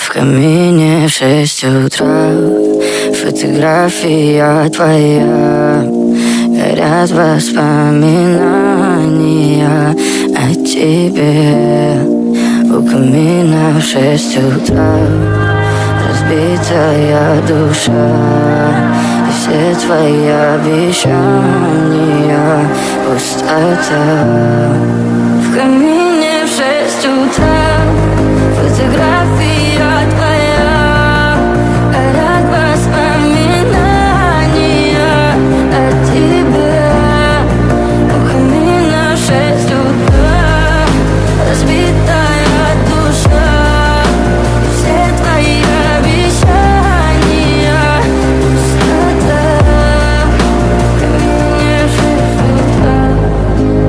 В камине в 6 утра фотография твоя. Горят воспоминания о тебе. У камина в 6 утра разбитая душа. И все твои обещания пустота. В камине в 6 утра фотография твоя. Горят воспоминания о тебе. У камина в 6 утра разбитая душа. И все твои обещания пустота. В камине в 6 утра.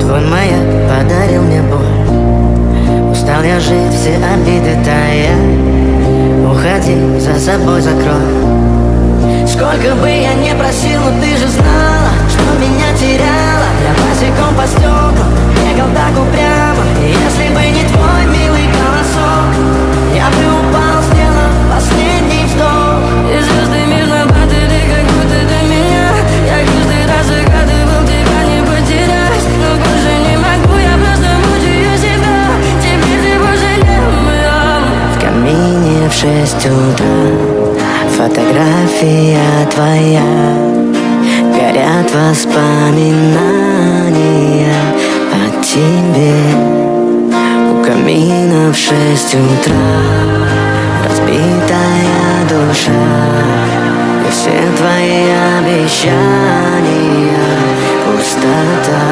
Твой маяк подарил мне боль. Устал я жить, все обиды тая. Уходи, за собой закрой. Сколько бы я не просил, но ты же знала, что меня теряла. Я босиком по стеклам бегал так упрямо. И если бы не твой милый голосок, я бы упал, сделал последний вздох. И звезды мирно падали, как будто до меня. Я каждый раз загадывал тебя не потерять, но больше не могу, я просто мучаю себя. Теперь ты пожалел меня. В камине в 6 утра фотография твоя. Горят воспоминания о тебе. У камина в 6 утра разбитая душа. И все твои обещания пустота.